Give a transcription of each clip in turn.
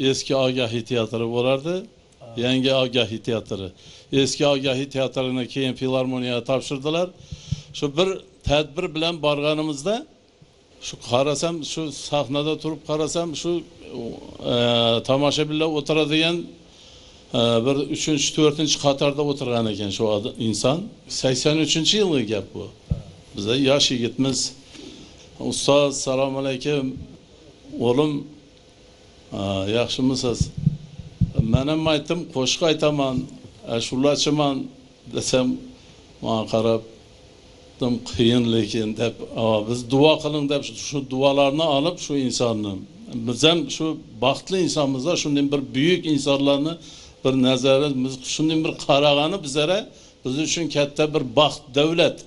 eski Agahi Teatrı bo'lardi. Yangi Agahi Teatrı. Eski Agahi Teatrı'na keyin filarmoniyaga topshirdilar. Shu bir tadbir bilan borganimizda şu qarasam, şu sahnada turib qarasam, şu tomoshabinlar o'tiradigan bir 3-4 qatorda o'tirgan ekan shu inson. 83-yilgi gap bu. Biza yosh yigitmiz. Ustoz, assalomu alaykum. O'g'lim, yaxshimisiz? Men ham aytdim, qo'shiq aytaman, ashulachiman desam, menga qarab, qiyin lekin deb, biz duo qiling deb shu duolarni olib shu insonni, biz ham shu baxtli insonmizda shunday bir buyuk insonlarni bir nazarimiz shunday bir qaragani bizlara biz uchun katta bir baxt, davlat.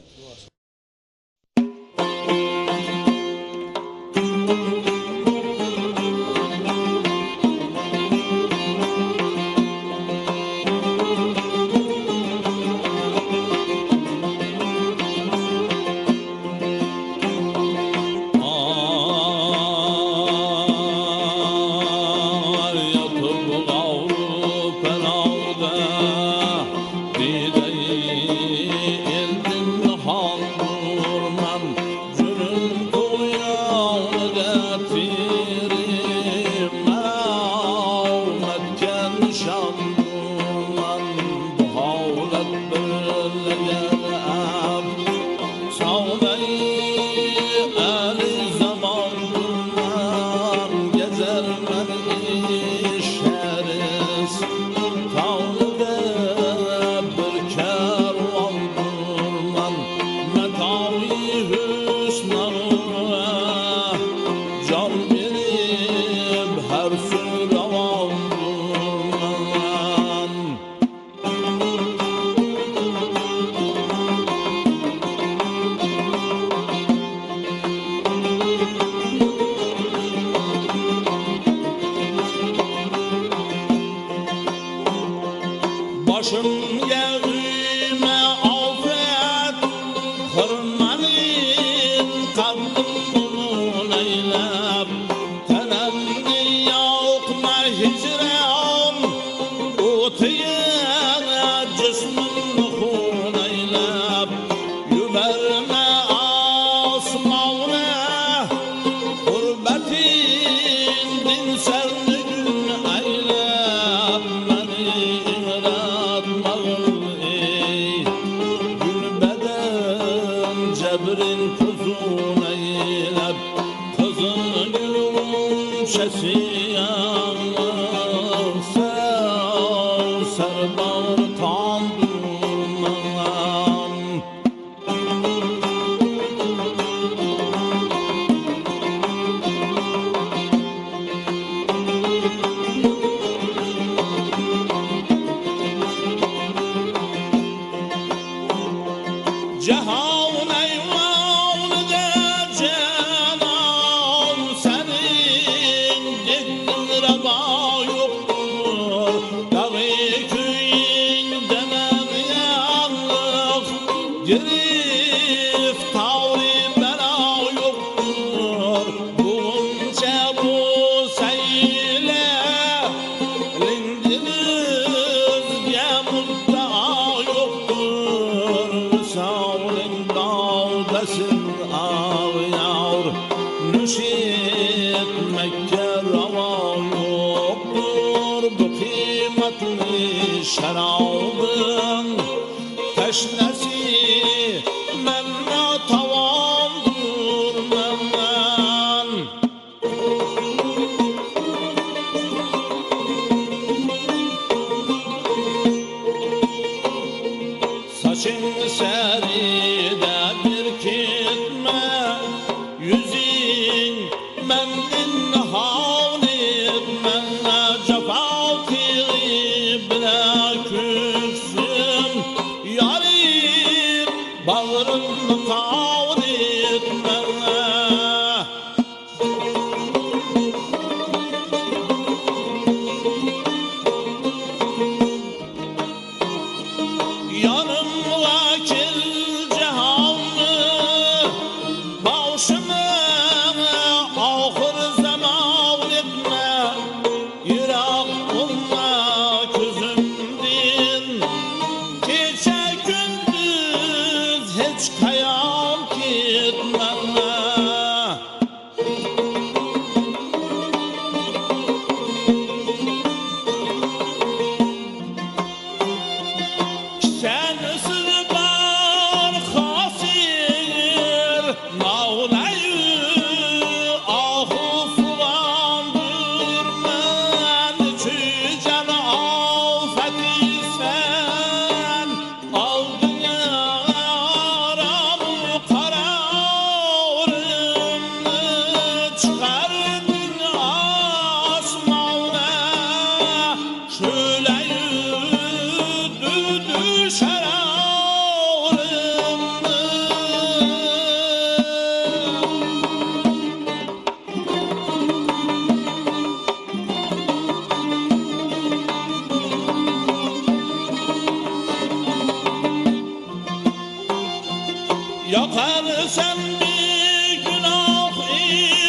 Yakar sen bir günah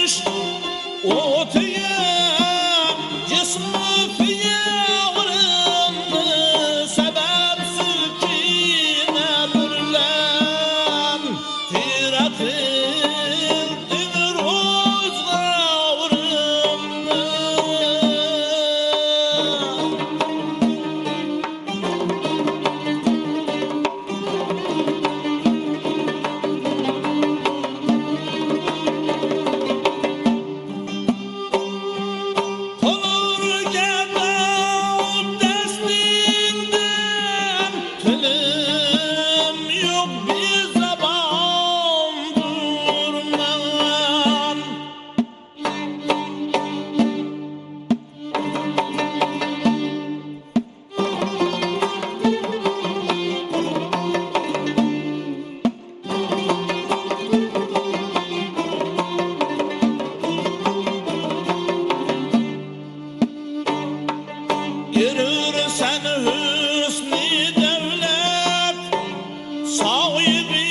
iş otuya cismi fiyavrın sebepsiz kine bürlen tiratir dinir uzgavrın Yürürsen hüsnü devlet sahibi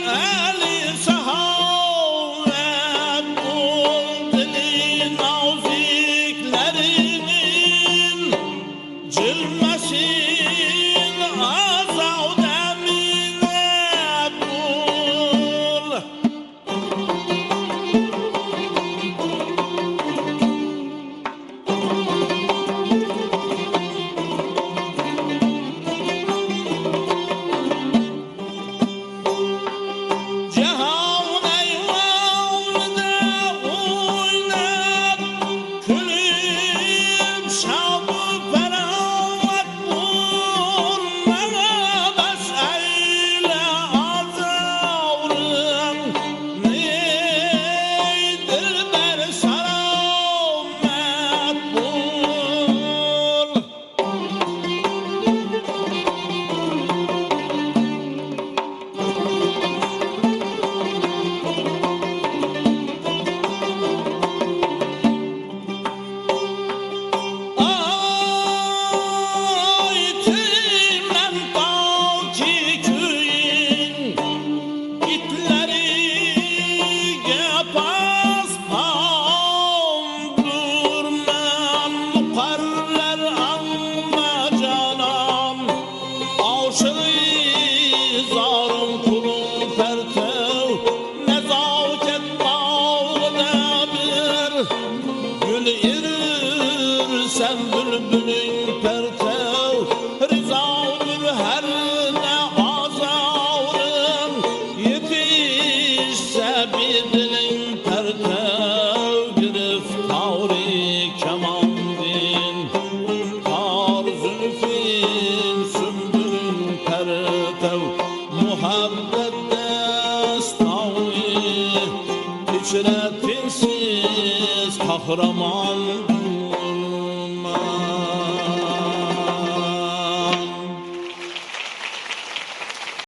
eli sahavet bul dili naziklerinin cilmesin azav demine bul. Cihan eyvalde oynat, külüm şadı ferahat bul, bes eyle azavrın, neydir der selamet bul. Aytimden balki köyün itleriga paspam durman muqarrar amma canan avşığı zarım kulum pertev nezaket bağda bir gül erir sen bülbülün pertev rizavdır her ne azavrın yetişse bir dilin pertev giriftarı kemandin kar zülfin sümbülün pertev muhabbet destavı içretinsiz kahraman